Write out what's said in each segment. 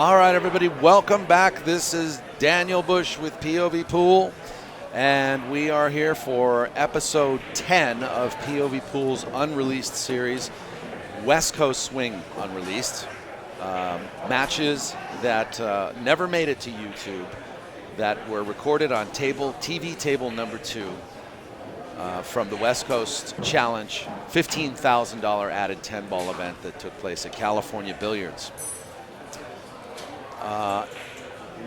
All right, everybody, welcome back. This is Daniel Busch with POVPOOL, and we are here for episode 10 of POVPOOL's Unreleased series, West Coast Swing Unreleased. Matches that never made it to YouTube, that were recorded on TV table number 2 from the West Coast Challenge, $15,000 added 10-ball event that took place at California Billiards.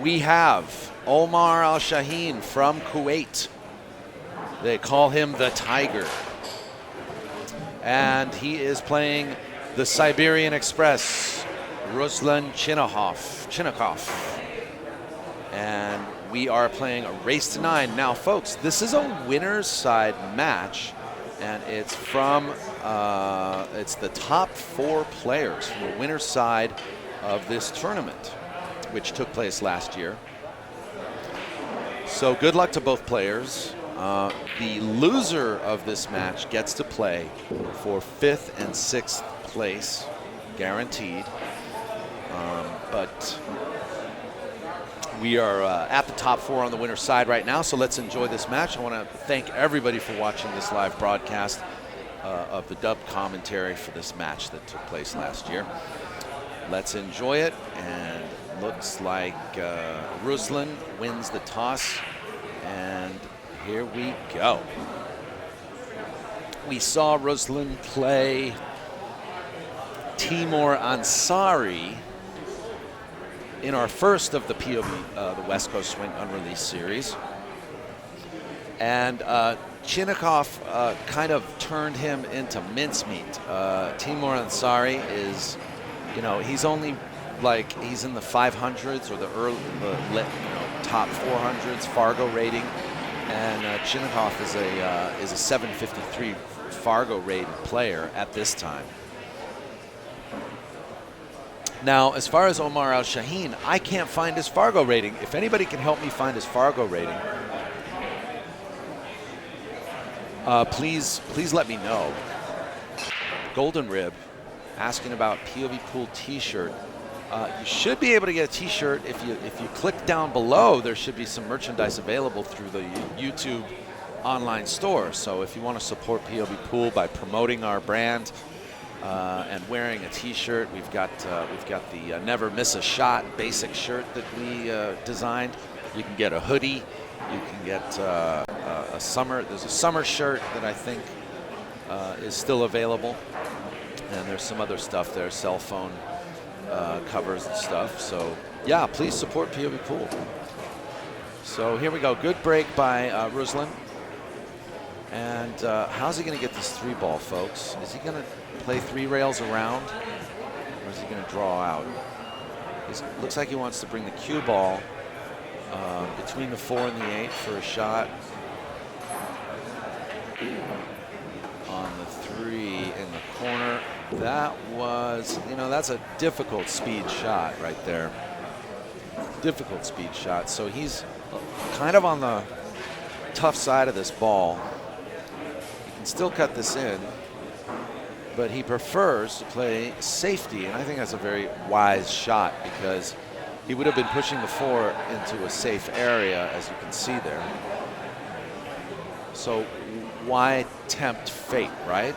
We have Omar ALSHAHEEN from Kuwait. They call him the Tiger. And he is playing the Siberian Express, Ruslan CHINAHOV. And we are playing a race to 9. Now, folks, this is a winner's side match, and it's from it's the top 4 players from the winner's side of this tournament, which took place last year. So good luck to both players. The loser of this match gets to play for 5th and 6th place, guaranteed. But we are at the top 4 on the winner's side right now, so let's enjoy this match. I want to thank everybody for watching this live broadcast of the dub commentary for this match that took place last year. Let's enjoy it, and looks like Ruslan wins the toss, and here we go. We saw Ruslan play Timur Ansari in our first of the the West Coast Swing Unreleased series. And CHINAHOV kind of turned him into mincemeat. Timur Ansari is, he's only he's in the 500s or the top 400s Fargo rating, and CHINAHOV is a 753 Fargo rated player at this time. Now, as far as Omar ALSHAHEEN, I can't find his Fargo rating. If anybody can help me find his Fargo rating, please let me know. Golden Rib asking about POVPOOL t-shirt. You should be able to get a t-shirt if you click down below. There should be some merchandise available through the YouTube online store. So if you want to support POVPOOL by promoting our brand and wearing a t-shirt, we've got the Never Miss a Shot basic shirt that we designed. You can get a hoodie. You can get a summer. There's a summer shirt that I think is still available, and there's some other stuff there, cell phone covers and stuff. So yeah, please support POVPOOL. So here we go. Good break by Ruslan. And how's he going to get this 3-ball, folks? Is he going to play 3 rails around, or is he going to draw out? Looks like he wants to bring the cue ball between the 4 and the 8 for a shot. On the 3 in the corner. That was, that's a difficult speed shot right there. Difficult speed shot. So he's kind of on the tough side of this ball. He can still cut this in, but he prefers to play safety, and I think that's a very wise shot, because he would have been pushing the 4 into a safe area, as you can see there. So why tempt fate, right?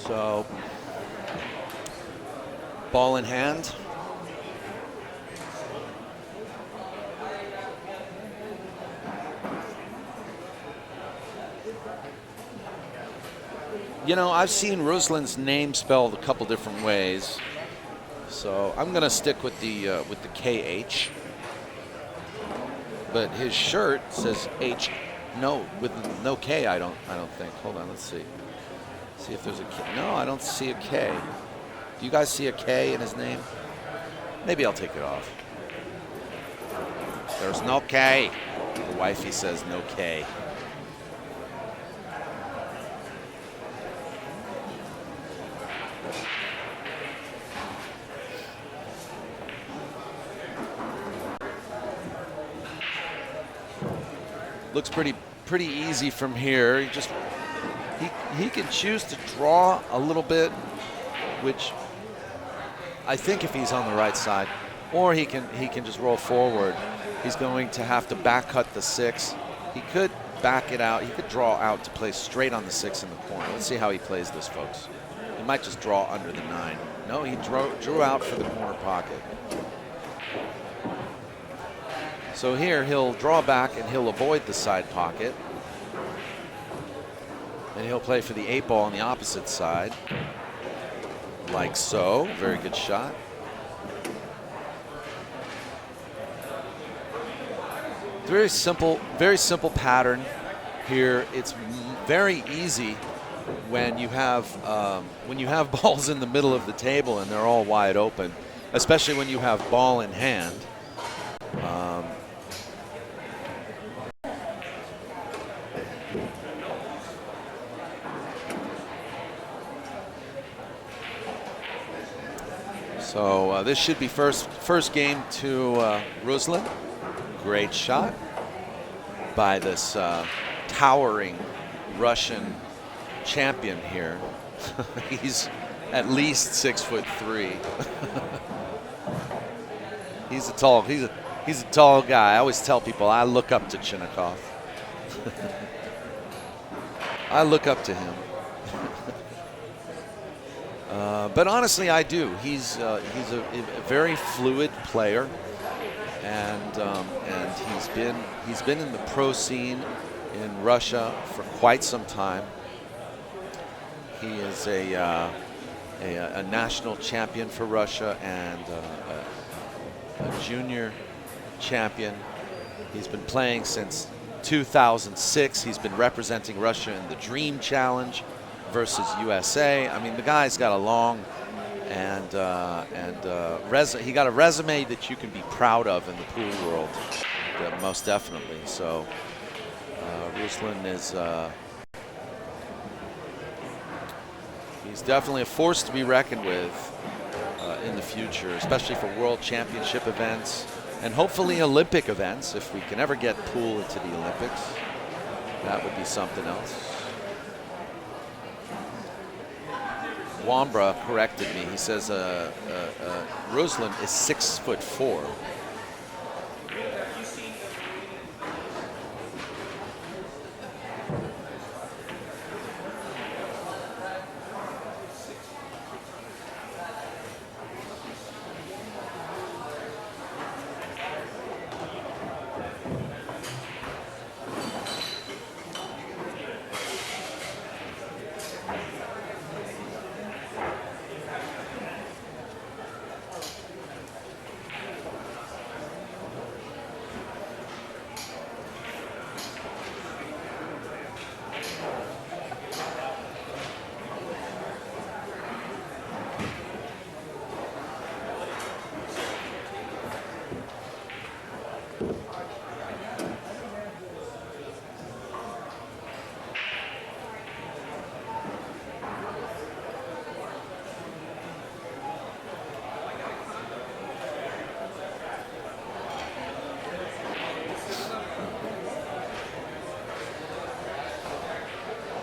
So, ball in hand. I've seen Ruslan's name spelled a couple different ways, so I'm going to stick with the KH. But his shirt says H, with no K. I don't think. Hold on, let's see. See if there's a K. No, I don't see a K. Do you guys see a K in his name? Maybe I'll take it off. There's no K. The wifey says no K. looks pretty easy from here. He can choose to draw a little bit, which I think if he's on the right side, or he can just roll forward. He's going to have to back cut the 6. He could back it out. He could draw out to play straight on the 6 in the corner. Let's see how he plays this, folks. He might just draw under the 9. No, he drew out for the corner pocket. So here he'll draw back and he'll avoid the side pocket. And he'll play for the 8 ball on the opposite side. Like so. Very good shot. Very simple pattern here. It's very easy when you have balls in the middle of the table and they're all wide open, especially when you have ball in hand. So this should be first game to Ruslan. Great shot by this towering Russian champion here. He's at least 6'3". He's a tall guy. I always tell people I look up to CHINAHOV. I look up to him. But honestly, I do. He's a very fluid player, and he's been in the pro scene in Russia for quite some time. He is a national champion for Russia and a junior champion. He's been playing since 2006. He's been representing Russia in the Dream Challenge versus USA. I mean, the guy's got a long he got a resume that you can be proud of in the pool world, most definitely. So Ruslan is he's definitely a force to be reckoned with in the future, especially for World Championship events and hopefully Olympic events. If we can ever get pool into the Olympics, that would be something else. Wambra corrected me. He says Ruslan is 6'4".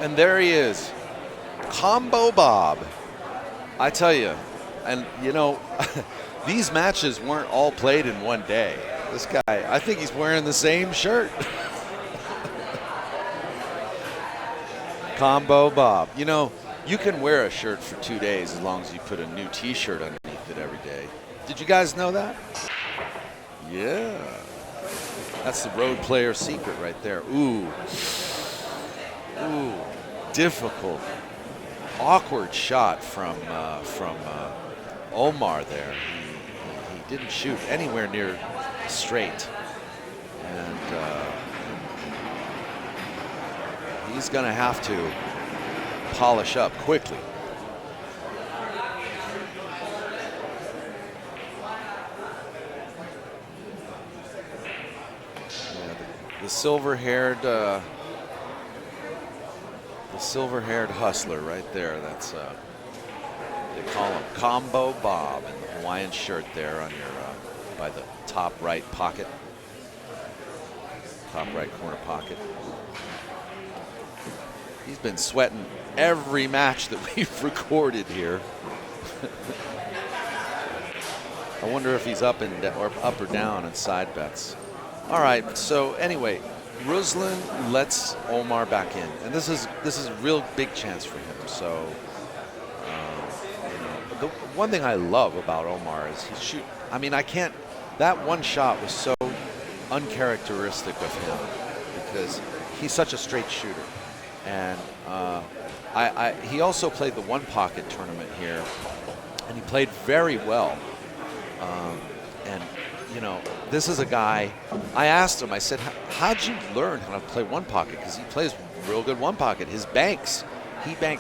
And there he is, Combo Bob. I tell you, and you know, these matches weren't all played in one day. This guy, I think he's wearing the same shirt. Combo Bob. You know, you can wear a shirt for 2 days as long as you put a new t-shirt underneath it every day. Did you guys know that? Yeah. That's the road player secret right there. Ooh. Ooh. Difficult, awkward shot from Omar there. He didn't shoot anywhere near straight, and he's going to have to polish up quickly. Yeah, the silver-haired hustler right there. That's they call him Combo Bob in the Hawaiian shirt there on your by the top right pocket. top right corner pocket. He's been sweating every match that we've recorded here. I wonder if he's up or down in side bets. All right, so anyway, Ruslan lets Omar back in, and this is a real big chance for him. So, you know, the one thing I love about Omar is he shoot. I mean, I can't. That one shot was so uncharacteristic of him because he's such a straight shooter, and he also played the one pocket tournament here, and he played very well. And you know, this is a guy, I asked him, I said, how'd you learn how to play one pocket? Because he plays real good one pocket. He banks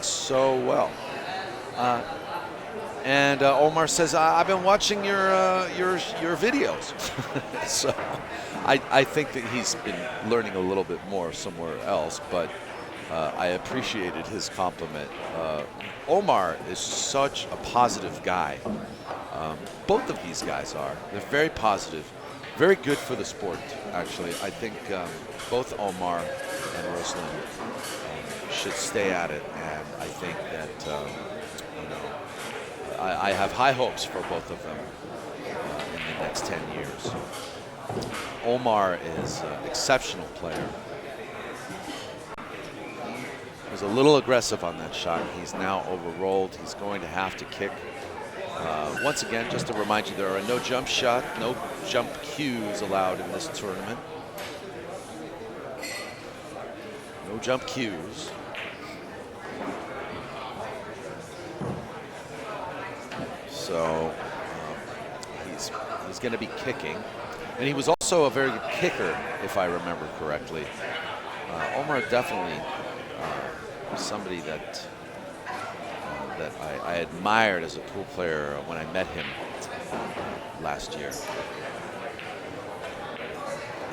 so well. And Omar says, I've been watching your videos. So I think that he's been learning a little bit more somewhere else, but I appreciated his compliment. Omar is such a positive guy. Both of these guys are. They're very positive, very good for the sport, actually. I think both Omar and Ruslan should stay at it, and I think that, you know, I have high hopes for both of them in the next 10 years. Omar is an exceptional player. He was a little aggressive on that shot. He's now overrolled. He's going to have to kick. Once again, just to remind you, there are no jump shot, no jump cues allowed in this tournament. No jump cues. So he's going to be kicking. And he was also a very good kicker, if I remember correctly. Omar definitely somebody that I admired as a pool player when I met him last year.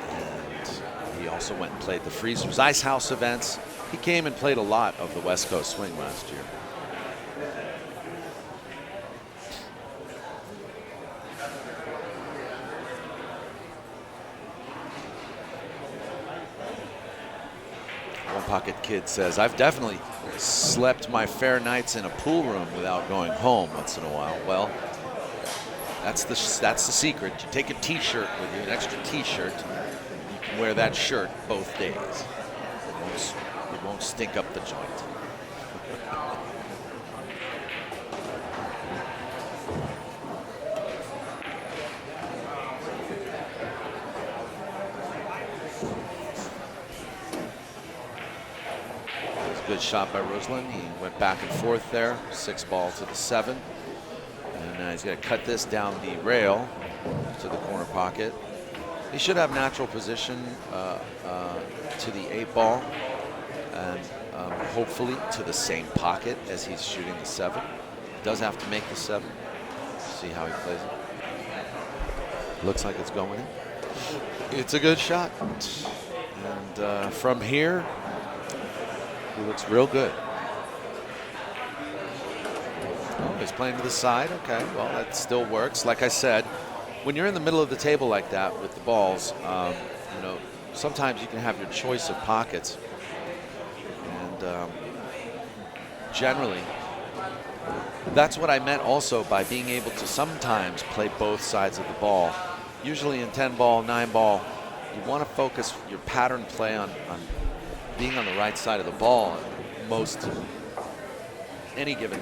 And he also went and played the Freezers Ice House events. He came and played a lot of the West Coast Swing last year. One Pocket Kid says, I've definitely slept my fair nights in a pool room without going home once in a while. Well, that's the secret. You take a t-shirt with you, an extra t-shirt. You can wear that shirt both days. It won't stink up the joint. Good shot by Ruslan. He went back and forth there. 6 ball to the 7. And he's going to cut this down the rail to the corner pocket. He should have natural position to the 8 ball and hopefully to the same pocket as he's shooting the 7. Does have to make the 7. See how he plays it. Looks like it's going in. It's a good shot. And from here, he looks real good. Oh, he's playing to the side. Okay, well, that still works. Like I said, when you're in the middle of the table like that with the balls, you know, sometimes you can have your choice of pockets. And generally, that's what I meant also by being able to sometimes play both sides of the ball. Usually in 10 ball, 9 ball, you want to focus your pattern play on being on the right side of the ball most any given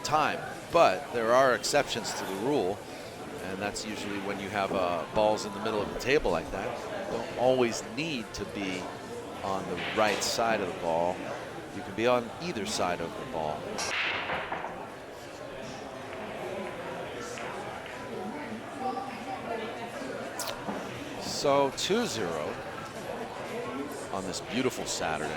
time, but there are exceptions to the rule, and that's usually when you have balls in the middle of the table like that. You don't always need to be on the right side of the ball. You can be on either side of the ball. So 2-0 on this beautiful Saturday.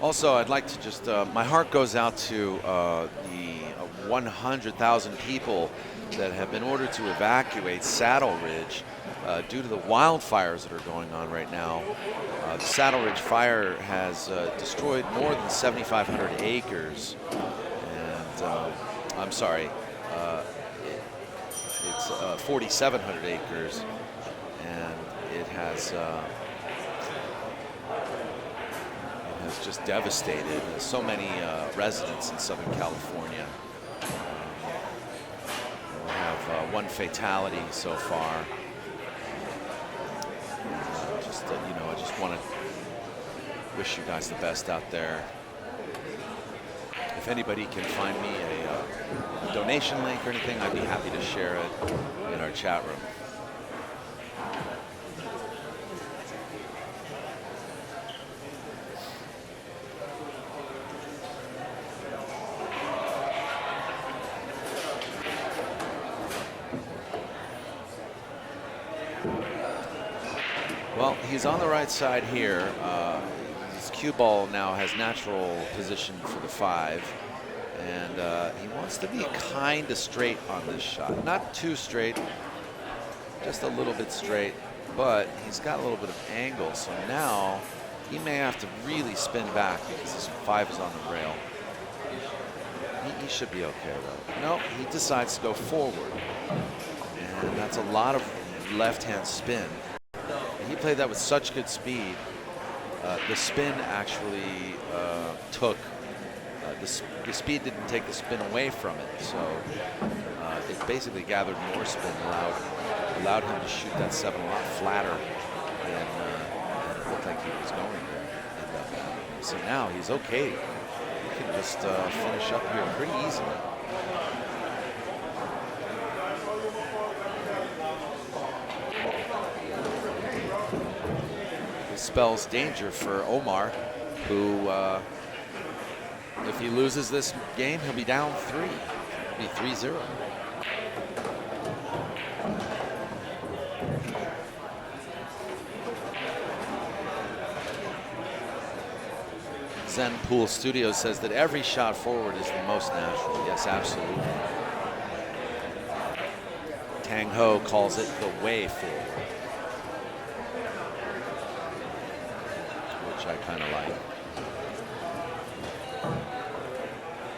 Also, I'd like to just, my heart goes out to the 100,000 people that have been ordered to evacuate Saddle Ridge due to the wildfires that are going on right now. The Saddle Ridge fire has destroyed more than 7,500 acres. And I'm sorry, it's 4,700 acres. And it has just devastated so many residents in Southern California. We have one fatality so far. I just want to wish you guys the best out there. If anybody can find me a donation link or anything, I'd be happy to share it in our chat room. Well, he's on the right side here. His cue ball now has natural position for the 5. And he wants to be kind of straight on this shot. Not too straight, just a little bit straight. But he's got a little bit of angle. So now he may have to really spin back because his 5 is on the rail. He should be okay, though. No, he decides to go forward. And that's a lot of left-hand spin. He played that with such good speed. The spin actually took, the speed didn't take the spin away from it. So it basically gathered more spin, allowed him to shoot that 7 a lot flatter than it looked like he was going to. So now he's okay. He can just finish up here pretty easily. Spells danger for Omar, who, if he loses this game, he'll be down 3. He'll be 3-0. Zen Pool Studios says that every shot forward is the most natural. Yes, absolutely. Tang Ho calls it the way forward, I kind of like.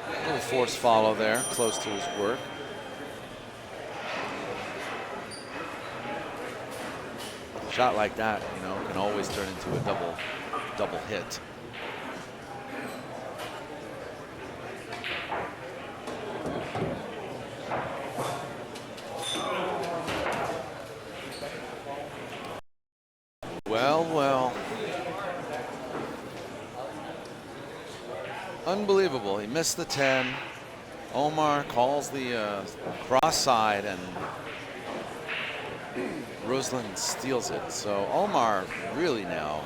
A little force follow there, close to his work. A shot like that, can always turn into a double hit. Well. Unbelievable. He missed the 10. Omar calls the cross side, and Ruslan steals it. So Omar really now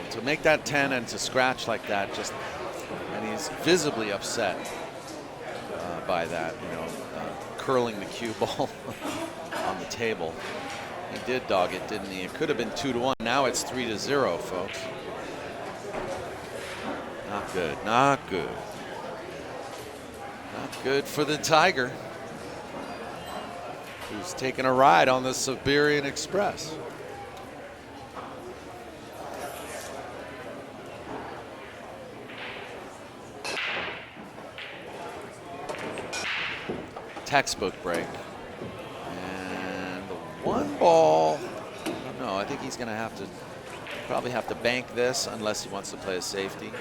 to make that 10 and to scratch like that, and he's visibly upset by that, curling the cue ball on the table. He did dog it, didn't he? It could have been 2-1. Now it's 3-0, folks. Not good. Not good. Not good for the Tiger, who's taking a ride on the Siberian Express. Textbook break. One ball, I don't know, I think he's going to probably have to bank this unless he wants to play a safety.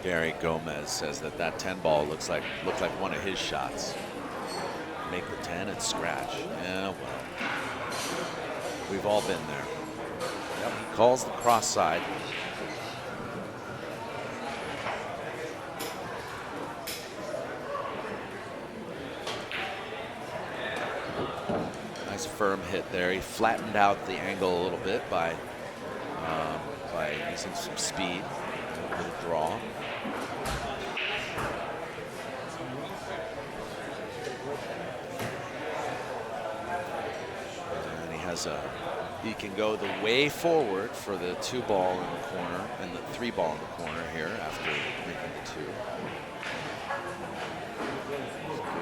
Gary Gomez says that 10 ball looked like one of his shots. Make the 10 and scratch. Yeah, well, we've all been there. Yep, he calls the cross side. Firm hit there. He flattened out the angle a little bit by using some speed, a little draw. And he has a He can go the way forward for the 2-ball in the corner and the 3-ball in the corner here after making the 2.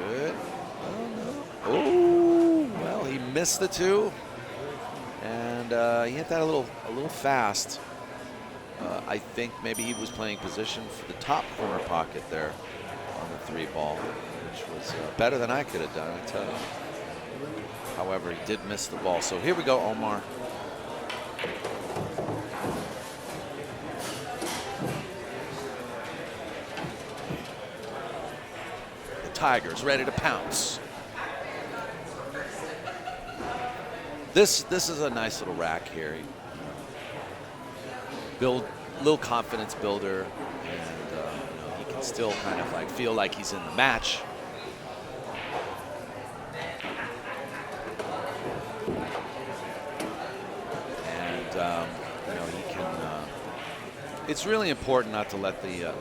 Good. Oh, no. Oh, well, he missed the 2. And he hit that a little fast. I think maybe he was playing position for the top corner pocket there on the 3-ball, which was better than I could have done, I tell you. However, he did miss the ball. So here we go, Omar. The Tigers ready to pounce. This is a nice little rack here. Build little confidence builder, and you know, he can still kind of like feel like he's in the match. And you know, he can. It's really important not to let the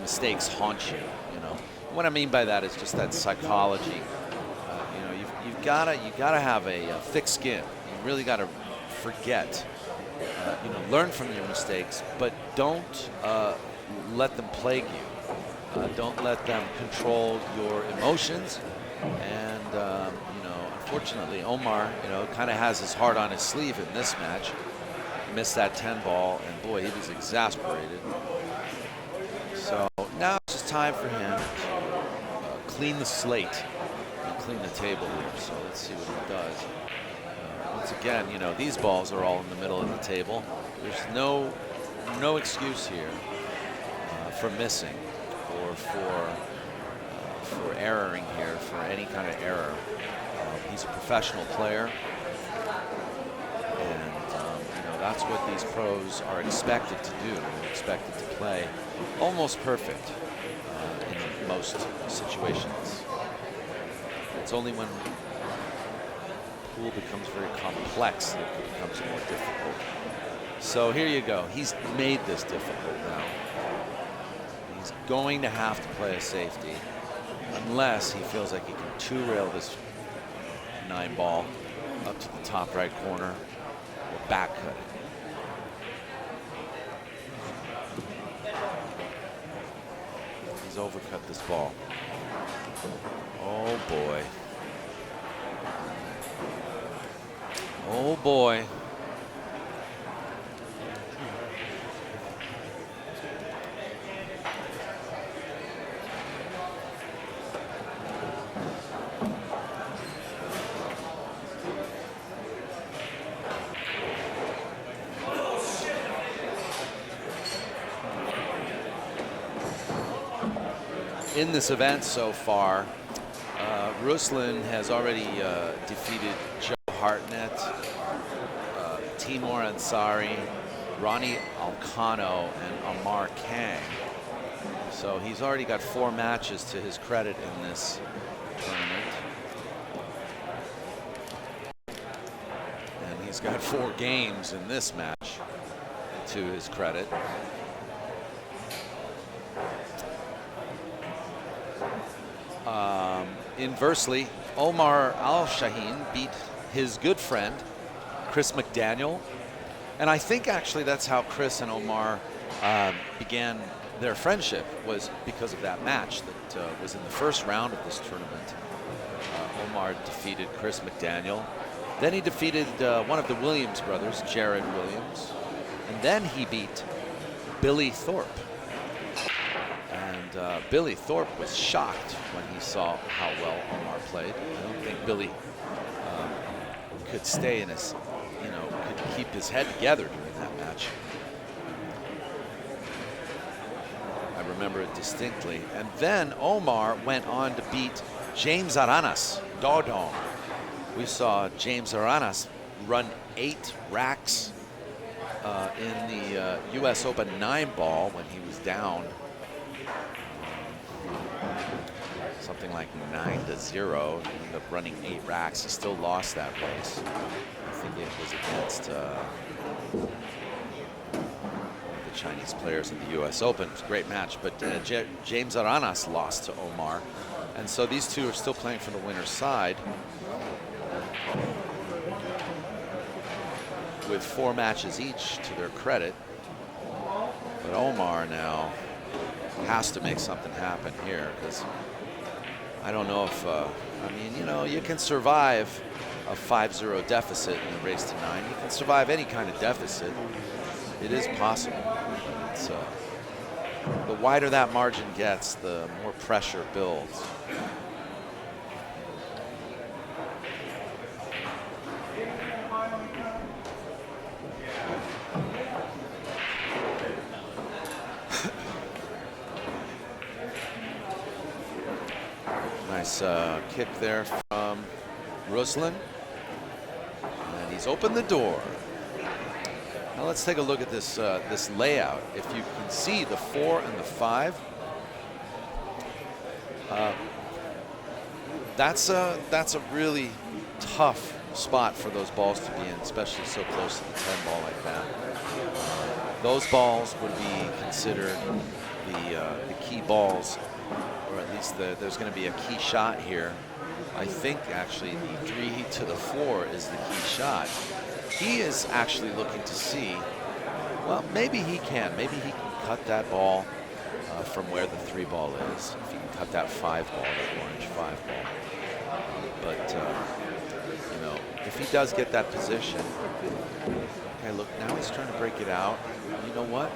mistakes haunt you. You know, what I mean by that is just that psychology. You know, you gotta have a thick skin. You really gotta forget. You know, learn from your mistakes, but don't let them plague you. Don't let them control your emotions. And you know, unfortunately, Omar, you know, kind of has his heart on his sleeve in this match. Missed that 10-ball, and boy, he was exasperated. So now it's just time for him to clean the slate and clean the table here. So let's see what he does. Once again, you know, these balls are all in the middle of the table. There's no excuse here for missing or for erroring here, for any kind of error. He's a professional player, and you know, that's what these pros are expected to do. They're expected to play almost perfect in most situations. It's only when pool becomes very complex that it becomes more difficult. So here you go. He's made this difficult now. He's going to have to play a safety unless he feels like he can two-rail this 9-ball up to the top right corner or back cut it. He's overcut this ball. Oh boy. Oh boy. In this event so far, Ruslan has already defeated Joe Hartnett, Timur Ansari, Ronnie Alcano, and Amar Kang. So he's already got 4 matches to his credit in this tournament. And he's got 4 games in this match to his credit. Inversely, Omar AlShaheen beat his good friend, Chris McDaniel. And I think actually that's how Chris and Omar began their friendship, was because of that match that was in the first round of this tournament. Omar defeated Chris McDaniel. Then he defeated one of the Williams brothers, Jared Williams. And then he beat Billy Thorpe. And Billy Thorpe was shocked when he saw how well Omar played. I don't think Billy could stay in his, you know, could keep his head together during that match. I remember it distinctly. And then Omar went on to beat James Aranas, Dodong. We saw James Aranas run 8 racks in the US Open 9-ball when he was down something like 9-0. He ended up running 8 racks. He still lost that race. I think it was against one of the Chinese players in the US Open. It was a great match, but James Aranas lost to Omar. And so these two are still playing for the winner's side. with 4 matches each to their credit. But Omar now has to make something happen here, because I don't know if, I mean, you know, you can survive a 5-0 deficit in a race to 9. You can survive any kind of deficit. It is possible. It's, the wider that margin gets, the more pressure builds. Nice kick there from Ruslan. And he's opened the door. Now let's take a look at this this layout. If you can see the 4 and the 5, that's a really tough spot for those balls to be in, especially so close to the 10 ball like that. Those balls would be considered the key balls, or at least there's going to be a key shot here. I think actually the 3 to the 4 is the key shot. He is actually looking to see, well, maybe he can cut that ball from where the 3 ball is. If he can cut that 5 ball, that orange 5 ball. But you know, if he does get that position, okay, look, now he's trying to break it out. You know what?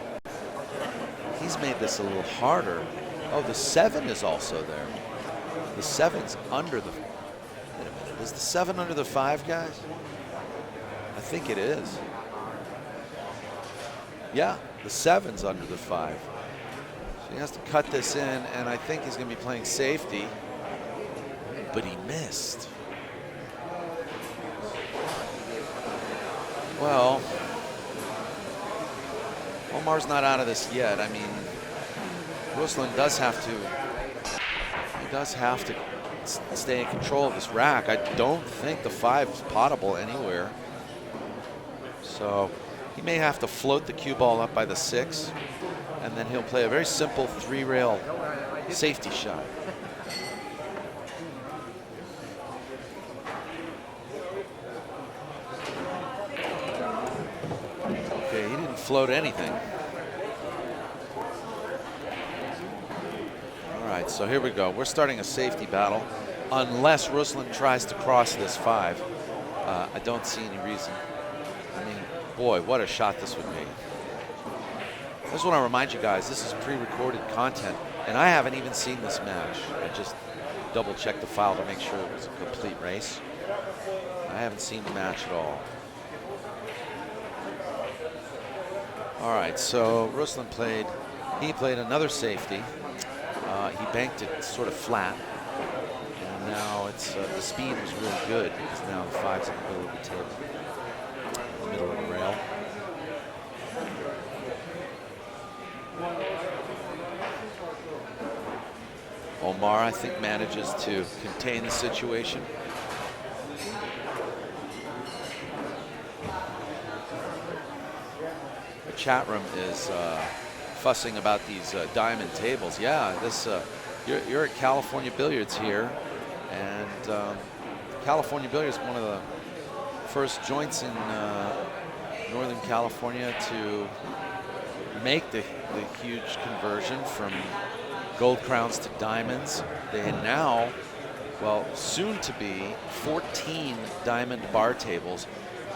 He's made this a little harder. Oh, the 7 is also there. The 7's under the, wait a minute, is the 7 under the 5, guys? I think it is. Yeah, the 7's under the 5. So he has to cut this in, and I think he's going to be playing safety, but he missed. Well, Omar's not out of this yet. I mean, Ruslan does have to stay in control of this rack. I don't think the 5 is potable anywhere. So he may have to float the cue ball up by the 6, and then he'll play a very simple 3-rail safety shot. Okay, he didn't float anything. All right, so here we go. We're starting a safety battle. Unless Ruslan tries to cross this 5, I don't see any reason. I mean, boy, what a shot this would be. I just want to remind you guys, this is pre-recorded content, and I haven't even seen this match. I just double-checked the file to make sure it was a complete race. I haven't seen the match at all. All right, so Ruslan played another safety. He banked it sort of flat, and now it's the speed was really good because now the 5's in the middle of the table, in the middle of the rail. Omar, I think, manages to contain the situation. The chat room is fussing about these diamond tables. Yeah, this you're at California Billiards here, and California Billiards is one of the first joints in Northern California to make the huge conversion from gold crowns to diamonds. They now, well, soon to be 14 diamond bar tables,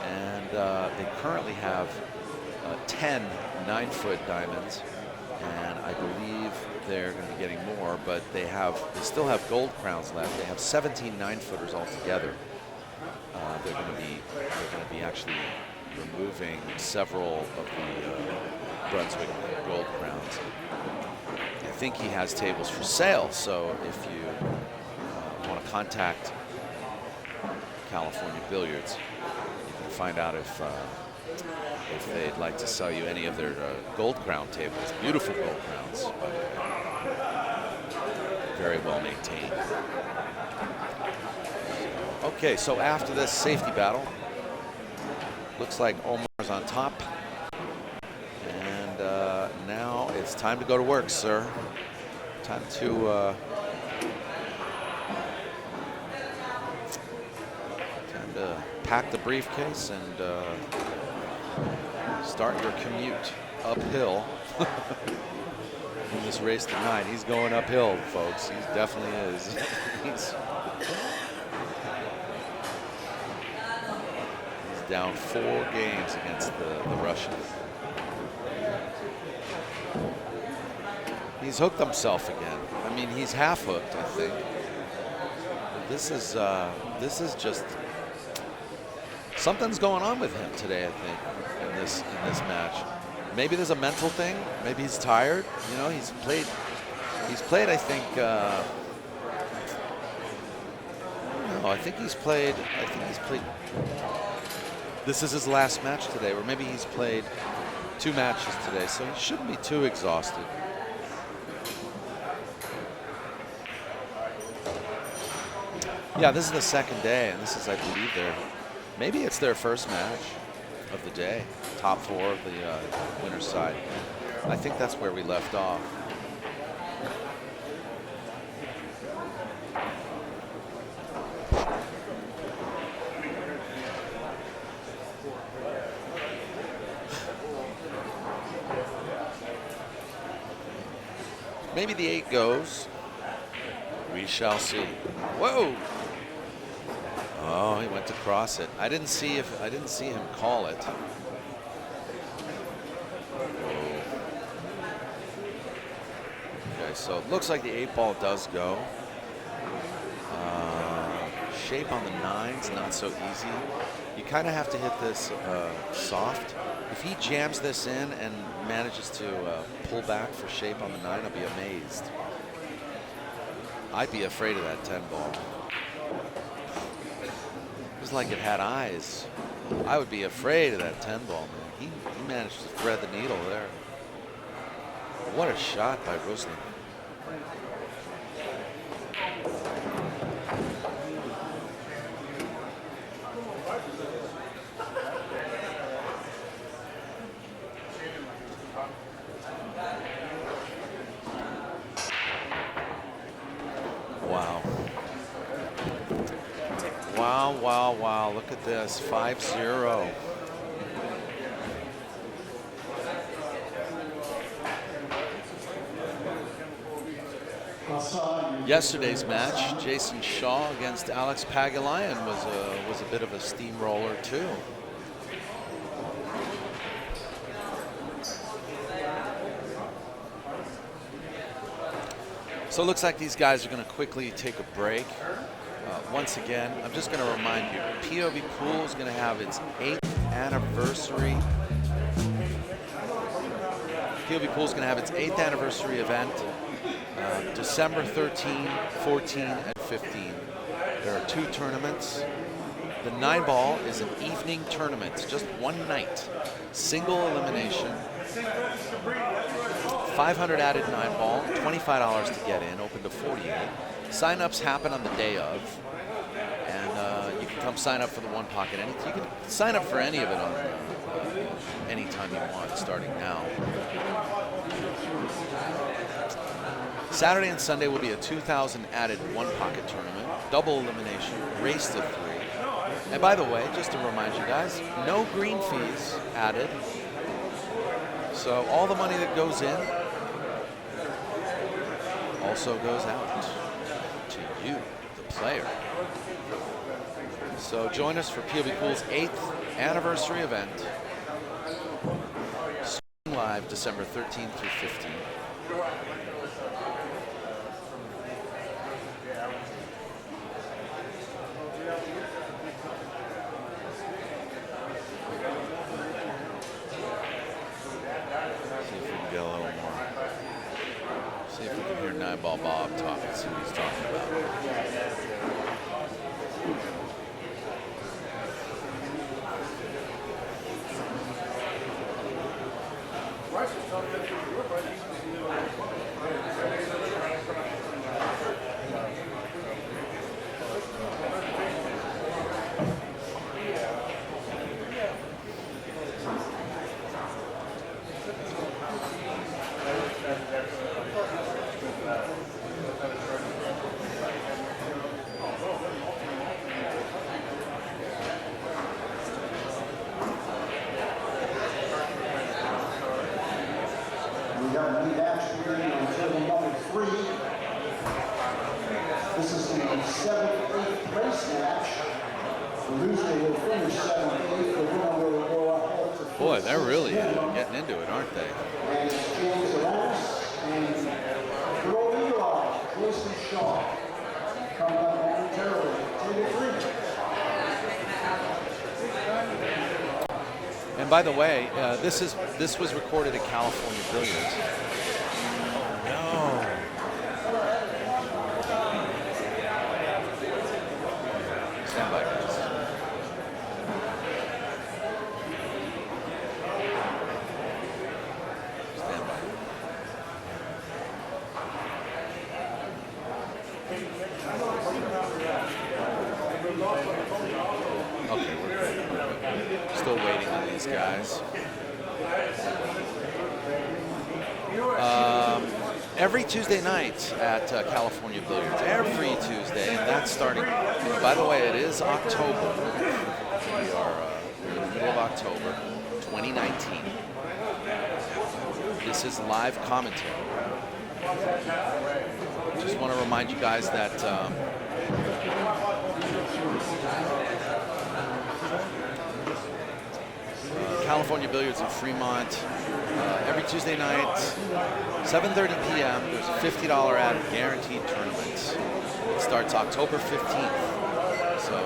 and they currently have 10 9-foot diamonds, and I believe they're going to be getting more, but they still have gold crowns left. They have 17 9-footers altogether. They're going to be actually removing several of the Brunswick gold crowns. I think he has tables for sale, so if you want to contact California Billiards, you can find out if they'd like to sell you any of their gold crown tables. Beautiful gold crowns, by the way. Very well maintained. Okay, so after this safety battle, looks like Omar's on top. And now it's time to go to work, sir. Time to pack the briefcase and Start your commute uphill in this race tonight. He's going uphill, folks. He definitely is. He's down 4 games against the Russian. He's hooked himself again. I mean, he's half hooked, I think. But this is just something's going on with him today, I think, in this match. Maybe there's a mental thing. Maybe he's tired. You know, he's played. I think. I think he's played. This is his last match today, or maybe he's played 2 matches today, so he shouldn't be too exhausted. Yeah, this is the second day, and this is, I believe, maybe it's their first match of the day. Top 4 of the winner's side. I think that's where we left off. Maybe the 8 goes. We shall see. Whoa! Oh, he went to cross it. I didn't see him call it. Whoa. Okay, so it looks like the 8 ball does go. Shape on the 9's not so easy. You kind of have to hit this soft. If he jams this in and manages to pull back for shape on the 9, I'll be amazed. I'd be afraid of that 10 ball. It was like it had eyes. I would be afraid of that 10 ball, man. He managed to thread the needle there. What a shot by Ruslan. Wow, look at this, 5-0. Yesterday's match, Jason Shaw against Alex Pagulayan was a bit of a steamroller too. So it looks like these guys are going to quickly take a break. Once again, I'm just going to remind you, POVPOOL is going to have its 8th anniversary. POVPOOL is going to have its 8th anniversary event, December 13, 14, and 15. There are 2 tournaments. The 9 ball is an evening tournament, it's just one night, single elimination. 500 added 9 ball, $25 to get in, open to 48. Sign-ups happen on the day of, and you can come sign up for the 1 pocket. You can sign up for any of it on any time you want, starting now. Saturday and Sunday will be a 2,000 added 1 pocket tournament, double elimination, race to 3. And by the way, just to remind you guys, no green fees added. So all the money that goes in also goes out to you, the player. So join us for POVPOOL's 8th anniversary event, starting live December 13th through 15th. Ball Bob talk and see what he's talking about. the match beginning on table number 3. This is the 7th-8th race match. The loser will finish 7th-8th. The winner will go ahead to Boy, they're really getting into it, aren't they? And it's James Aranis and Geraldine, Jason Shaw. Coming up momentarily. Table 3. And by the way, this was recorded at California Billiards. No. Stand by, guys. Stand by. Okay, we're good. Still waiting on these guys. Every Tuesday night at California Billiards, every Tuesday, and that's starting. By the way, it is October. We are in the middle of October, 2019. This is live commentary. Just want to remind you guys that California Billiards in Fremont, every Tuesday night, 7:30 p.m. There's a $50 ad guaranteed tournament. It starts October 15th. So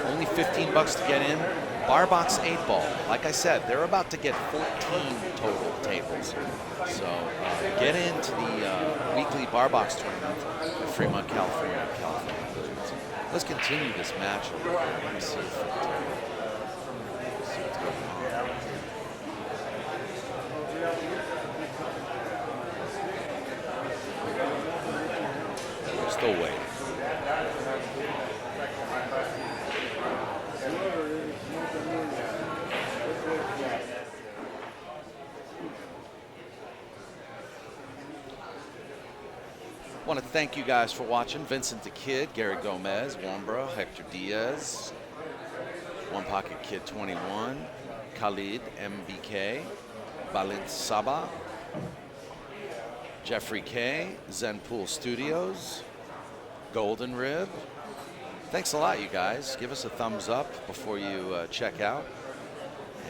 only $15 to get in. Bar box 8 ball. Like I said, they're about to get 14 total tables. So get into the weekly bar box tournament in Fremont, California, California Billiards. Let's continue this match. Let me see if what's going on. We're still waiting. I want to thank you guys for watching. Vincent the Kid, Gary Gomez, Wambra, Hector Diaz, One Pocket Kid 21, Khalid, MBK, Balint Saba, Jeffrey K, Zenpool Studios, Golden Rib. Thanks a lot, you guys. Give us a thumbs up before you check out.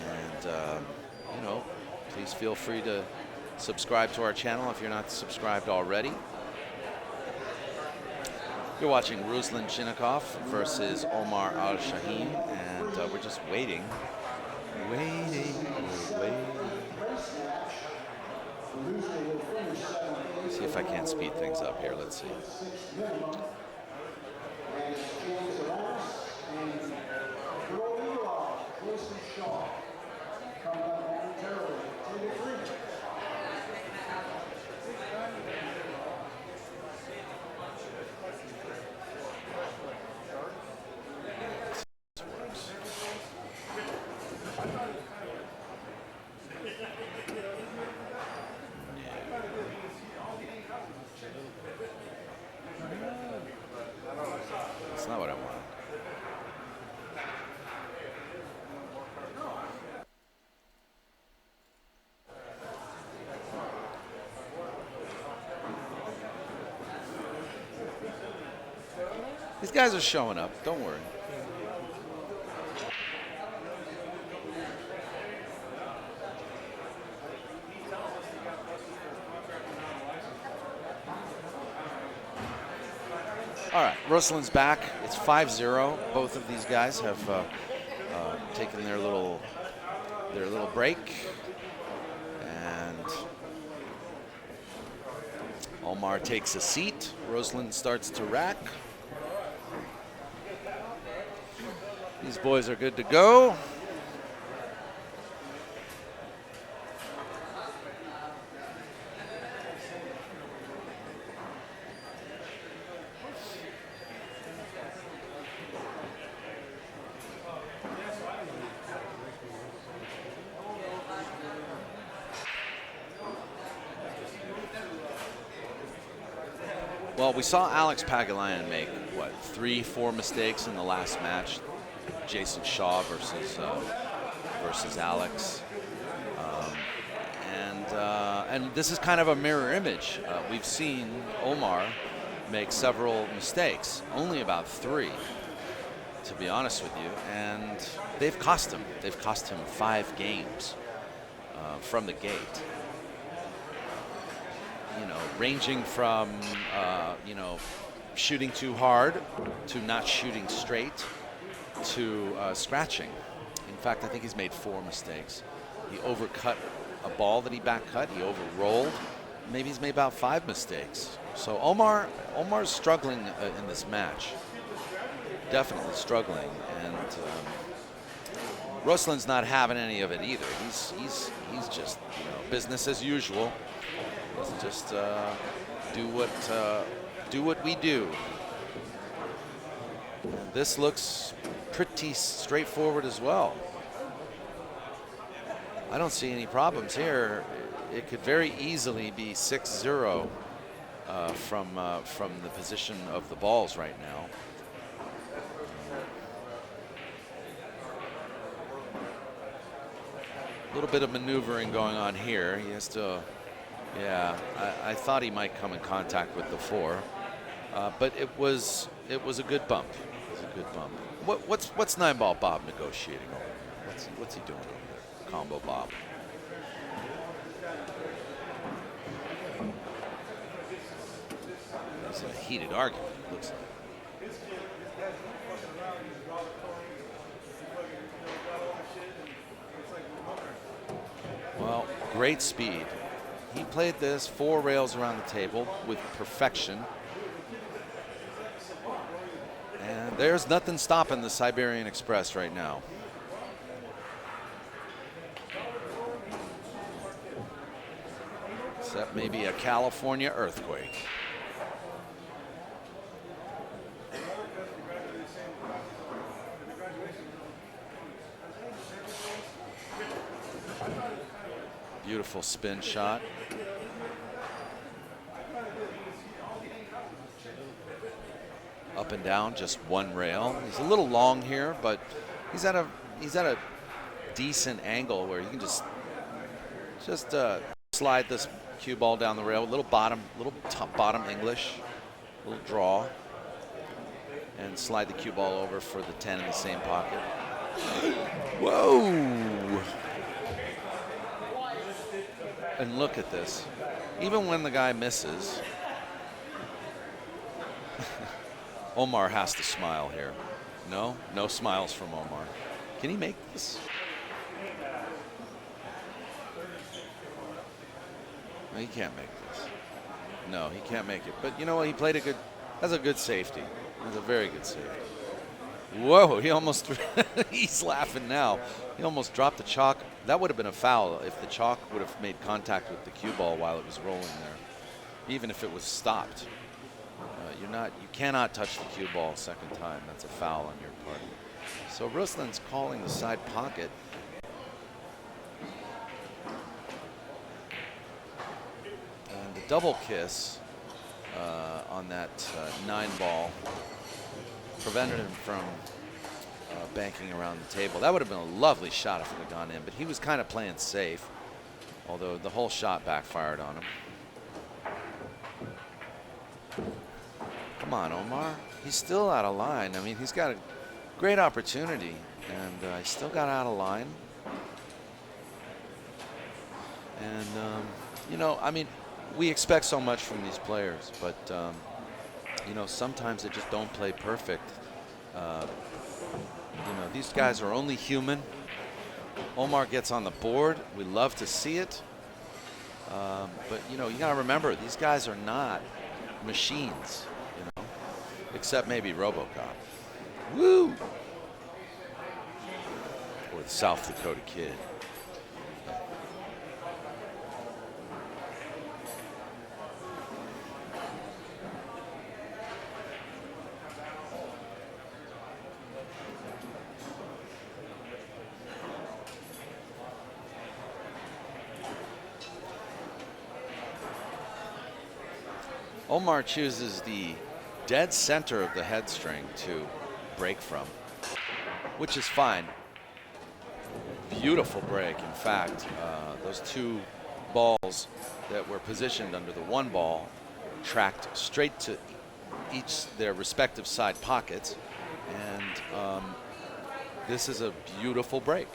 And, you know, please feel free to subscribe to our channel if you're not subscribed already. You're watching Ruslan CHINAHOV versus Omar ALSHAHEEN, and we're just waiting. See if I can't speed things up here. Let's see. That's not what I want. These guys are showing up. Don't worry. All right, Ruslan's back. It's 5-0. Both of these guys have taken their little break, and Omar takes a seat. Ruslan starts to rack. These boys are good to go. Well, we saw Alex Pagulayan make, what, 3-4 mistakes in the last match. Jason Shaw versus Alex. And And this is kind of a mirror image. We've seen Omar make several mistakes, only about 3, to be honest with you, and they've cost him. They've cost him 5 games from the gate. You know, ranging from shooting too hard to not shooting straight to scratching. In fact, I think he's made 4 mistakes. He overcut a ball that he back cut. He overrolled. Maybe he's made about 5 mistakes. So Omar's struggling in this match. Definitely struggling, and Ruslan's not having any of it either. He's just business as usual. Let's just do what we do. And this looks pretty straightforward as well. I don't see any problems here. It could very easily be 6-0 from the position of the balls right now. A little bit of maneuvering going on here. He has to, yeah, I thought he might come in contact with the 4, but it was a good bump. It was a good bump. What's 9-ball Bob negotiating over here? What's he doing over there? Combo Bob. It's a heated argument, it looks like. Well, great speed. He played this 4 rails around the table with perfection. And there's nothing stopping the Siberian Express right now. Except maybe a California earthquake. Beautiful spin shot. Up and down, just 1 rail. He's a little long here, but he's at a decent angle where you can just slide this cue ball down the rail. Little top bottom English, little draw, and slide the cue ball over for the 10 in the same pocket. Whoa! And look at this. Even when the guy misses, Omar has to smile here. No smiles from Omar. Can he make this? No, he can't make this. No, he can't make it. But you know what? He played that's a good safety. That's a very good safety. Whoa, he almost, he's laughing now. He almost dropped the chalk. That would have been a foul if the chalk would have made contact with the cue ball while it was rolling there, even if it was stopped. You cannot touch the cue ball a second time. That's a foul on your part. So Ruslan's calling the side pocket. And the double kiss on that 9-ball prevented him from banking around the table. That would have been a lovely shot if it had gone in, but he was kind of playing safe, although the whole shot backfired on him. Come on, Omar. He's still out of line. I mean, he's got a great opportunity, and he still got out of line. And, I mean, we expect so much from these players, but, sometimes they just don't play perfect. These guys are only human. Omar gets on the board. We love to see it. But, you got to remember, these guys are not machines, except maybe RoboCop. Woo! Or the South Dakota Kid. Omar chooses the dead center of the head string to break from, which is fine. Beautiful break. In fact, those two balls that were positioned under the one ball tracked straight to each their respective side pockets, and this is a beautiful break.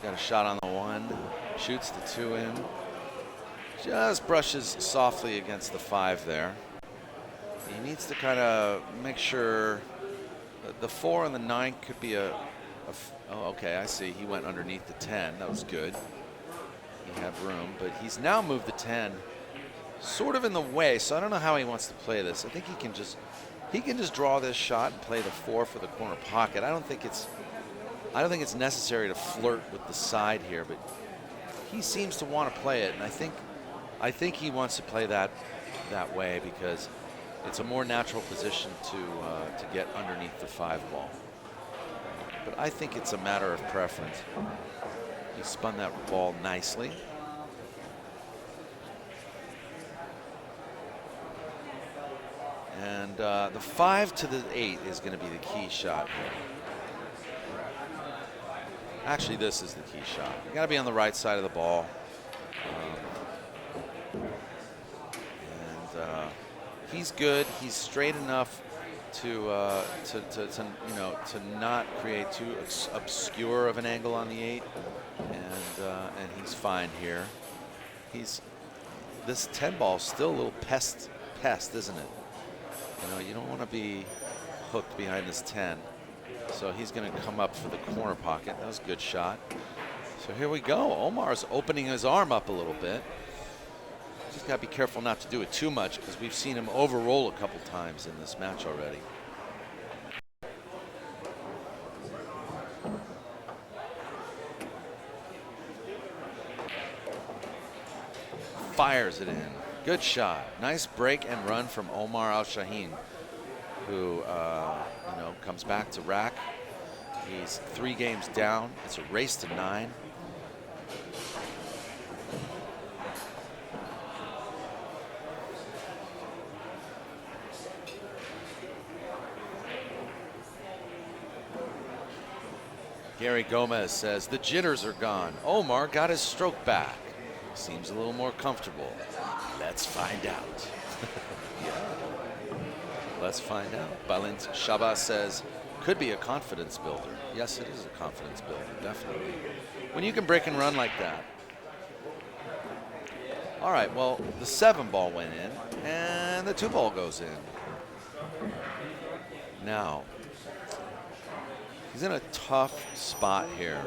Got a shot on the one, shoots the two in, just brushes softly against the 5 there. He needs to kind of make sure the 4 and the 9 could be oh, okay, I see. He went underneath the 10. That was good. He had room, but he's now moved the 10 sort of in the way, so I don't know how he wants to play this. I think he can just draw this shot and play the 4 for the corner pocket. I don't think it's necessary to flirt with the side here, but he seems to want to play it, and I think he wants to play that way because it's a more natural position to get underneath the 5 ball. But I think it's a matter of preference. He spun that ball nicely. And the 5 to the 8 is going to be the key shot here. Actually, this is the key shot. You got to be on the right side of the ball. He's good. He's straight enough to not create too obscure of an angle on the 8, and he's fine here. This 10 ball is still a little pest, isn't it? You know, you don't want to be hooked behind this 10. So he's going to come up for the corner pocket. That was a good shot. So here we go. Omar's opening his arm up a little bit. Just got to be careful not to do it too much because we've seen him overroll a couple times in this match already. Fires it in. Good shot. Nice break and run from Omar AlShaheen, who comes back to rack. He's 3 games down. It's a race to 9. Gary Gomez says the jitters are gone. Omar got his stroke back. Seems a little more comfortable. Let's find out. Yeah. Let's find out. Balint Shaba says, could be a confidence builder. Yes, it is a confidence builder, definitely. When you can break and run like that. All right, well, the 7 ball went in, and the 2 ball goes in. Now, he's in a tough spot here.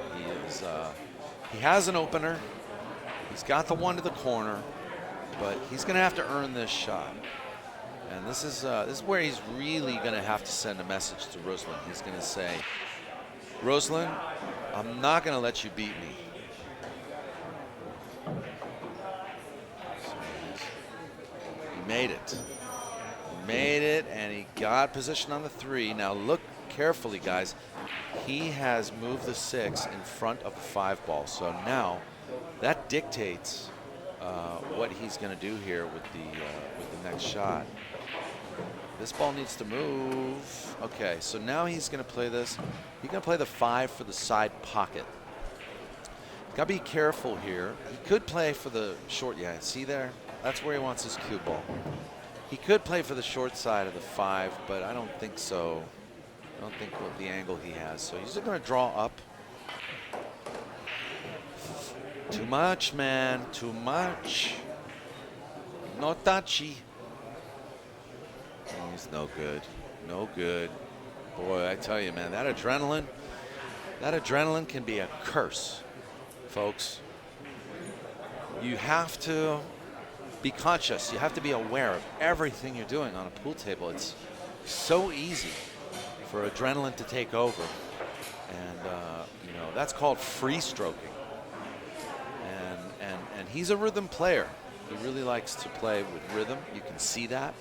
He has an opener. He's got the 1 to the corner, but he's going to have to earn this shot. And this is where he's really going to have to send a message to Ruslan. He's going to say, Ruslan, I'm not going to let you beat me. So he made it. He made it, and he got position on the 3. Now look carefully, guys. He has moved the 6 in front of the 5 ball. So now that dictates what he's going to do here with the next shot. This ball needs to move. Okay, so now he's going to play this. He's going to play the 5 for the side pocket. Got to be careful here. He could play for the short. Yeah, see there? That's where he wants his cue ball. He could play for the short side of the 5, but I don't think so. I don't think with the angle he has. So he's just going to draw up. Too much, man. Too much. No touchy. Oh, he's no good. No good. Boy, I tell you, man, that adrenaline can be a curse, folks. You have to be conscious. You have to be aware of everything you're doing on a pool table. It's so easy for adrenaline to take over. And, that's called free stroking. And he's a rhythm player. He really likes to play with rhythm. You can see that.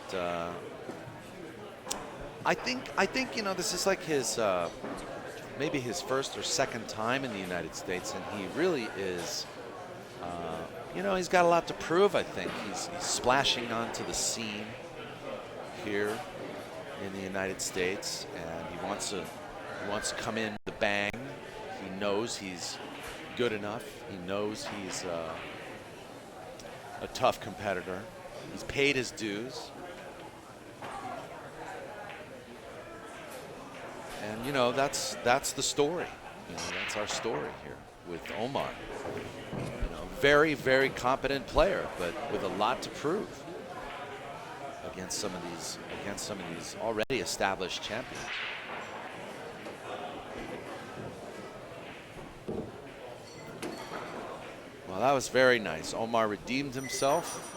But I think this is like his maybe his first or second time in the United States, and he really is. He's got a lot to prove. I think he's splashing onto the scene here, in the United States, and he wants to come in with a bang. He knows he's good enough. He knows he's a tough competitor. He's paid his dues. And you know, that's the story. You know, that's our story here with Omar. You know, very, very competent player, but with a lot to prove against some of these already established champions. Well, that was very nice. Omar redeemed himself.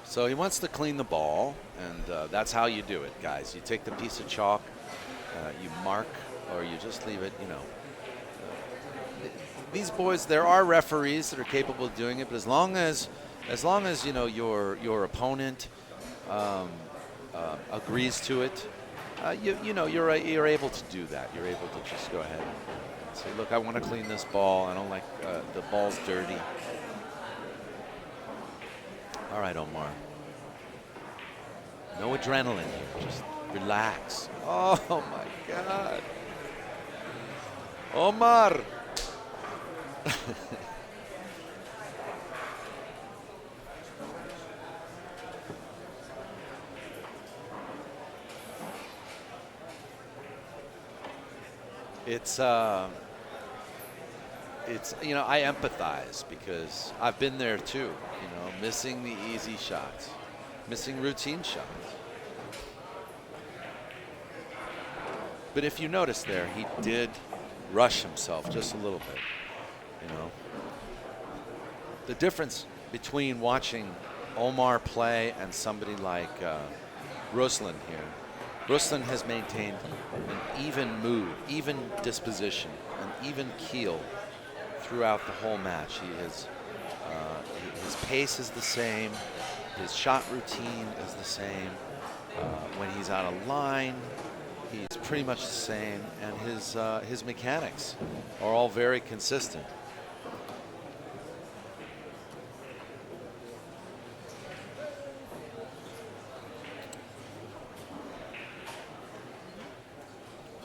So he wants to clean the ball, and that's how you do it, guys. You take the piece of chalk, you mark, or you just leave it, you know. These boys, there are referees that are capable of doing it, but as long as you know your opponent agrees to it, you know you're able to do that. You're able to just go ahead and say, look, I want to clean this ball. I don't like the ball's dirty. All right, Omar. No adrenaline here. Just relax. Oh my God. Omar. It's you know, I empathize because I've been there too, you know, missing the easy shots, missing routine shots. But if you notice there, he did rush himself just a little bit, you know. The difference between watching Omar play and somebody like Ruslan here, Ruslan has maintained an even mood, even disposition, an even keel throughout the whole match. He is, his pace is the same, his shot routine is the same. When he's out of line, he's pretty much the same, and his mechanics are all very consistent.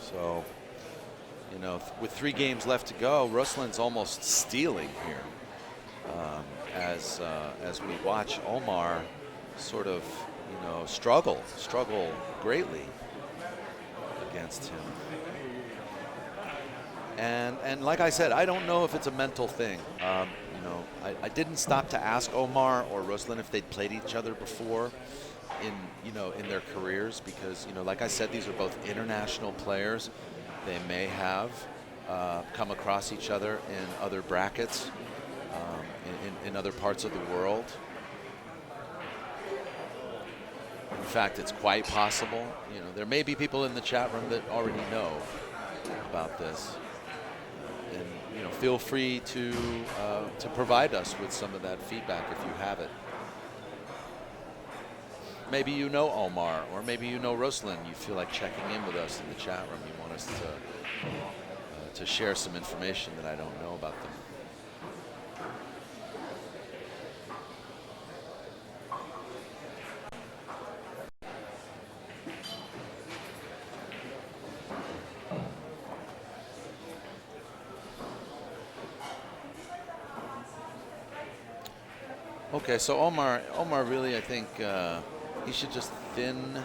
So, you know, with 3 games left to go, Ruslan's almost stealing here as we watch Omar sort of, you know, struggle greatly against him. And like I said, I don't know if it's a mental thing. You know, I didn't stop to ask Omar or Ruslan if they'd played each other before in their careers, because, you know, like I said, these are both international players. They may have come across each other in other brackets, in other parts of the world. In fact, it's quite possible. You know, there may be people in the chat room that already know about this, and you know, feel free to provide us with some of that feedback if you have it. Maybe you know Omar, or maybe you know Ruslan. You feel like checking in with us in the chat room. You want us to share some information that I don't know about them. Okay, so Omar really, I think he should just thin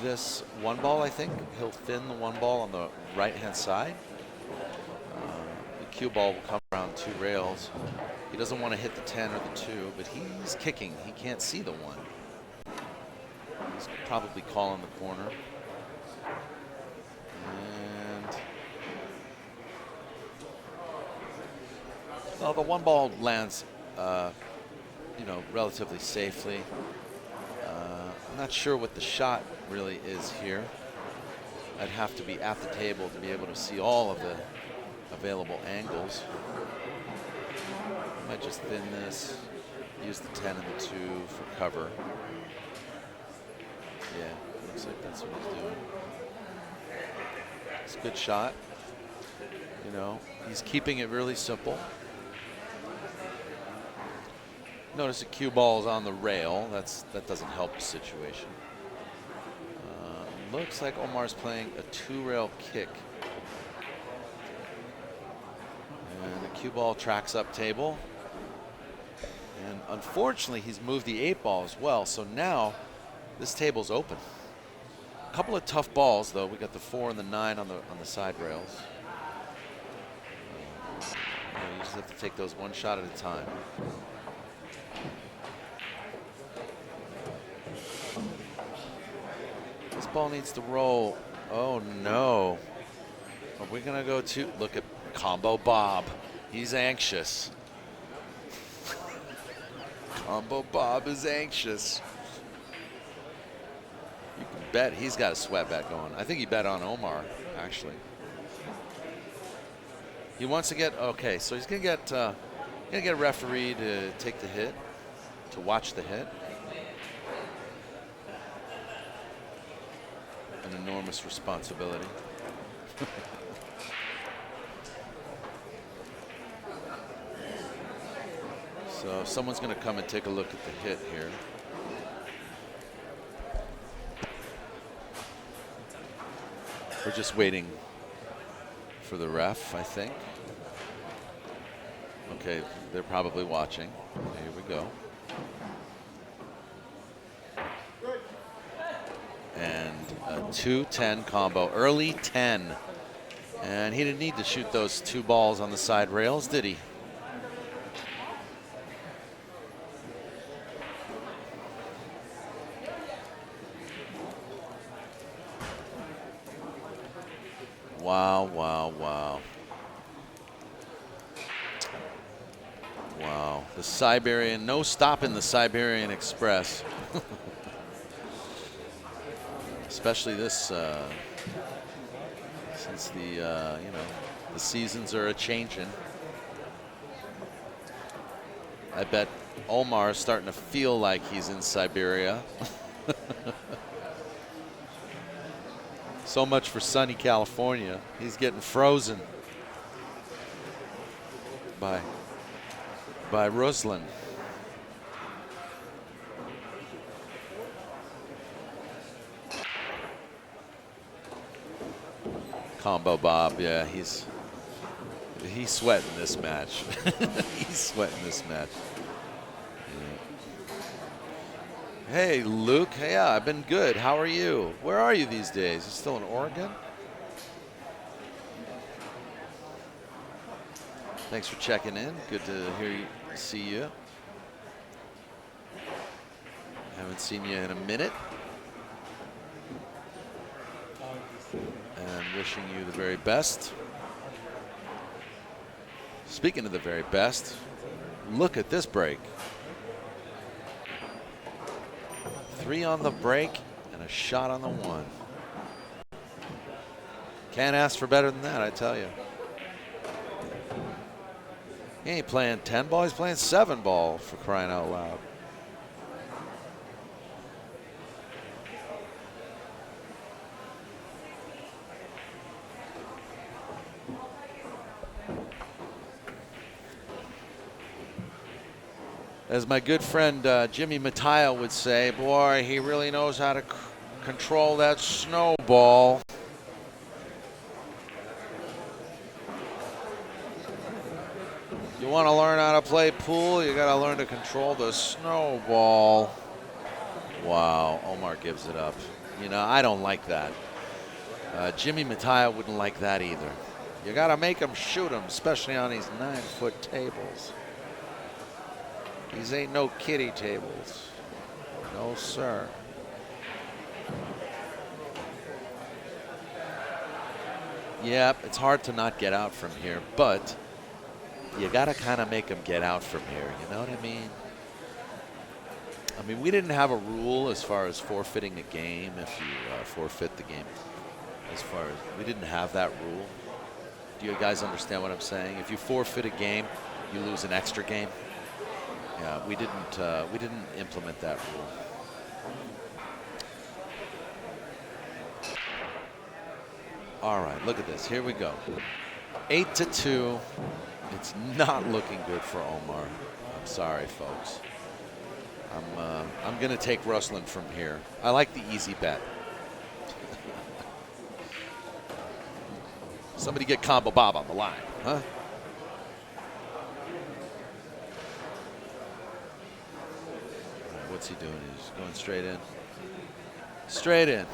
this one ball. I think he'll thin the one ball on the right-hand side. The cue ball will come around 2 rails. He doesn't want to hit the 10 or the 2, but he's kicking. He can't see the 1. He's probably calling the corner. And well, the 1 ball lands, you know, relatively safely. I'm not sure what the shot really is here. I'd have to be at the table to be able to see all of the available angles. I might just thin this, use the 10 and the 2 for cover. Yeah, looks like that's what he's doing. It's a good shot. You know, he's keeping it really simple. Notice the cue ball is on the rail. That doesn't help the situation. Looks like Omar's playing a 2-rail kick. And the cue ball tracks up table. And unfortunately, he's moved the 8 ball as well. So now this table's open. A couple of tough balls, though. We got the 4 and the 9 on the side rails. You just have to take those one shot at a time. This ball needs to roll. Oh no. Are we gonna go to, look at Combo Bob. He's anxious. Combo Bob is anxious. You can bet he's got a sweat bet going. I think he bet on Omar, actually. He wants to get, okay, so he's gonna get a referee to take the hit, to watch the hit. An enormous responsibility. So someone's gonna come and take a look at the hit here. We're just waiting for the ref, I think. Okay, they're probably watching. Okay, here we go. And a 2-10 combo, early 10. And he didn't need to shoot those 2 balls on the side rails, did he? Wow, wow, wow. Wow, the Siberian, no stopping the Siberian Express. Especially this, since the, you know, the seasons are a-changing. I bet Omar is starting to feel like he's in Siberia. So much for sunny California. He's getting frozen by Ruslan. Combo Bob, yeah, he's sweating this match. He's sweating this match. Yeah. Hey, Luke. Hey, yeah, I've been good. How are you? Where are you these days? You still in Oregon? Thanks for checking in. Good to hear you, see you. Haven't seen you in a minute. And wishing you the very best. Speaking of the very best, look at this break. 3 on the break and a shot on the 1. Can't ask for better than that, I tell you. He ain't playing 10 ball, he's playing 7 ball, for crying out loud. As my good friend Jimmy Mattia would say, boy, he really knows how to control that snowball. You want to learn how to play pool, you got to learn to control the snowball. Wow, Omar gives it up. You know, I don't like that. Jimmy Mattia wouldn't like that either. You got to make him shoot him, especially on these 9-foot tables. These ain't no kiddie tables. No, sir. Yep, it's hard to not get out from here, but you got to kind of make them get out from here. You know what I mean? I mean, we didn't have a rule as far as forfeiting a game if you forfeit the game. As far as, we didn't have that rule. Do you guys understand what I'm saying? If you forfeit a game, you lose an extra game. Yeah, we didn't implement that rule. All right, look at this. Here we go. 8-2. It's not looking good for Omar. I'm sorry, folks. I'm going to take Ruslan from here. I like the easy bet. Somebody get Combo Bob on the line, huh? All right, what's he doing? He's going straight in. Straight in.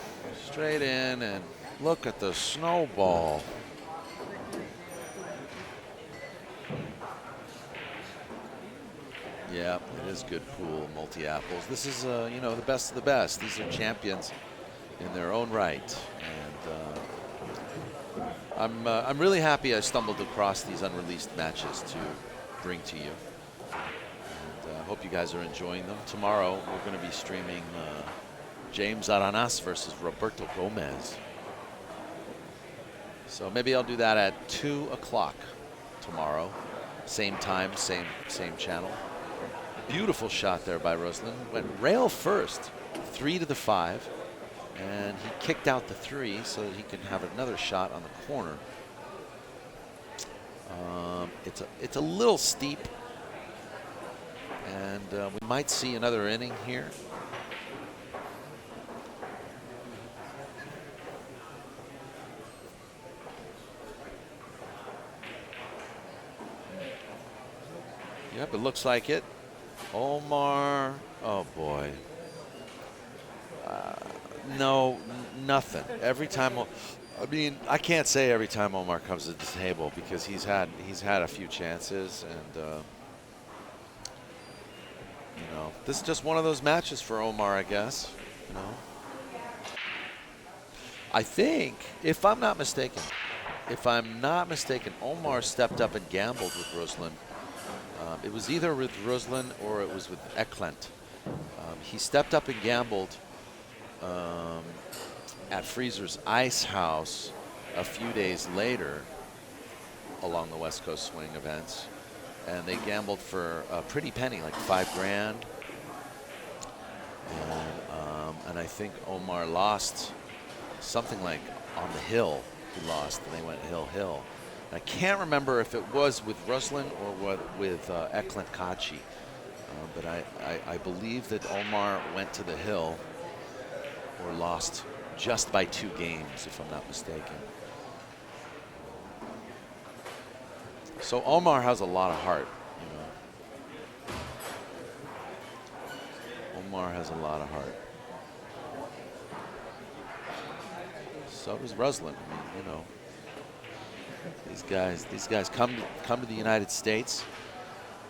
Straight in, and look at the snowball. Yeah, it is good pool, multi-apples. This is, you know, the best of the best. These are champions in their own right. And I'm really happy I stumbled across these unreleased matches to bring to you. And I hope you guys are enjoying them. Tomorrow, we're going to be streaming James Aranas versus Roberto Gomez. So maybe I'll do that at 2 o'clock tomorrow. Same time, same channel. Beautiful shot there by Ruslan. Went rail first, 3 to the 5. And he kicked out the 3 so that he can have another shot on the corner. It's a little steep. And we might see another inning here. Yep, it looks like it. Omar, oh boy. No, nothing. Every time, I mean, I can't say every time Omar comes to the table because he's had a few chances, and you know, this is just one of those matches for Omar, I guess. You know, I think, if I'm not mistaken, Omar stepped up and gambled with Ruslan. It was either with Ruslan or it was with Eklent. He stepped up and gambled at Freezer's Ice House a few days later along the West Coast Swing events. And they gambled for a pretty penny, like $5 grand. And I think Omar lost something like on the hill. He lost, and they went hill. I can't remember if it was with Ruslan or with Eklent Kachi. But I believe that Omar went to the hill or lost just by 2 games, if I'm not mistaken. So Omar has a lot of heart, you know. Omar has a lot of heart. So does Ruslan. I mean, you know, these guys come to the United States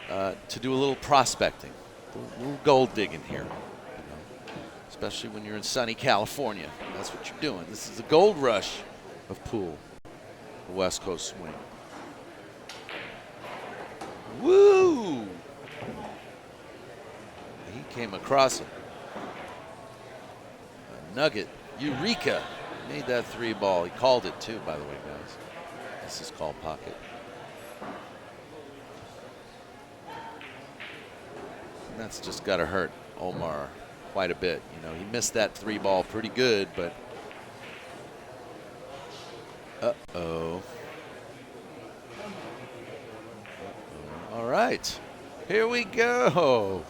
to do a little prospecting, a little gold digging here. Especially when you're in sunny California. That's what you're doing. This is the gold rush of pool, the West Coast Swing. Woo! He came across it. A nugget. Eureka! Made that 3 ball. He called it too, by the way, guys. This is called pocket. And that's just got to hurt Omar quite a bit. You know, he missed that 3 ball pretty good, but all right, here we go.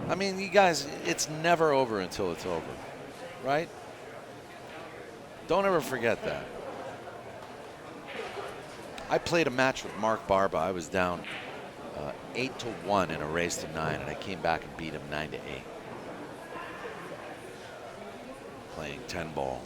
I mean, you guys, it's never over until it's over, right? Don't ever forget that. I played a match with Mark Barba. I was down 8-1 in a race to 9, and I came back and beat him 9-8. Playing 10 ball.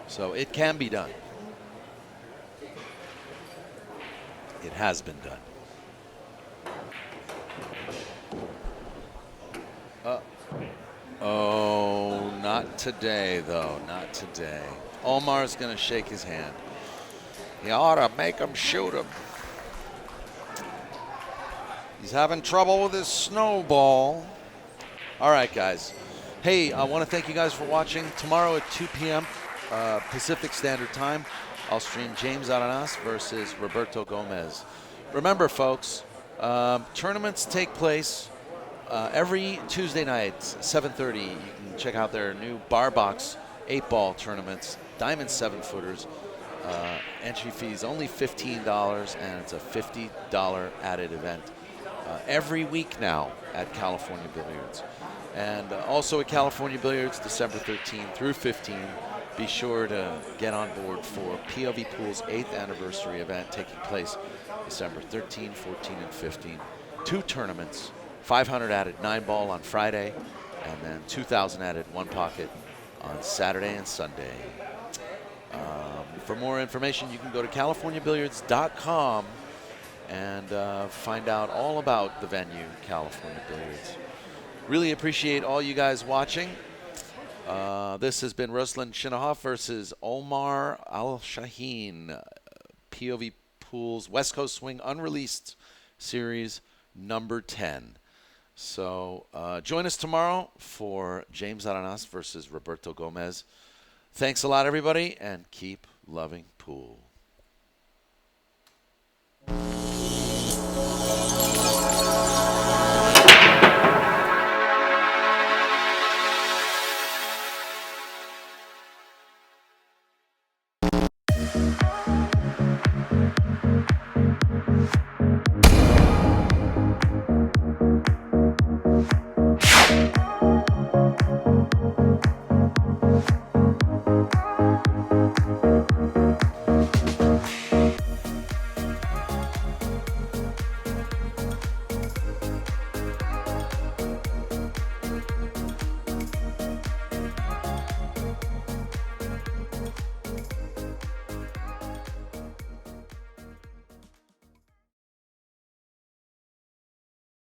So it can be done. It has been done. Oh, not today, though. Not today. Omar's going to shake his hand. You ought to make him shoot him. He's having trouble with his snowball. All right, guys. Hey, I want to thank you guys for watching. Tomorrow at 2 p.m. Pacific Standard Time, I'll stream James Aranas versus Roberto Gomez. Remember, folks, Tournaments take place every Tuesday night, 7:30. You can check out their new bar box 8-ball tournaments, Diamond 7-footers. Entry fees only $15, and it's a $50 added event every week now at California Billiards. And also at California Billiards, December 13 through 15. Be sure to get on board for POVPOOL's 8th anniversary event taking place December 13, 14, and 15. 2 tournaments, 500 added 9-ball on Friday, and then 2,000 added 1-pocket on Saturday and Sunday. For more information, you can go to CaliforniaBilliards.com and find out all about the venue, California Billiards. Really appreciate all you guys watching. This has been Ruslan CHINAHOV versus Omar ALSHAHEEN, POVPOOL's West Coast Swing Unreleased Series number 10. So join us tomorrow for James Arenas versus Roberto Gomez. Thanks a lot, everybody, and keep loving pool.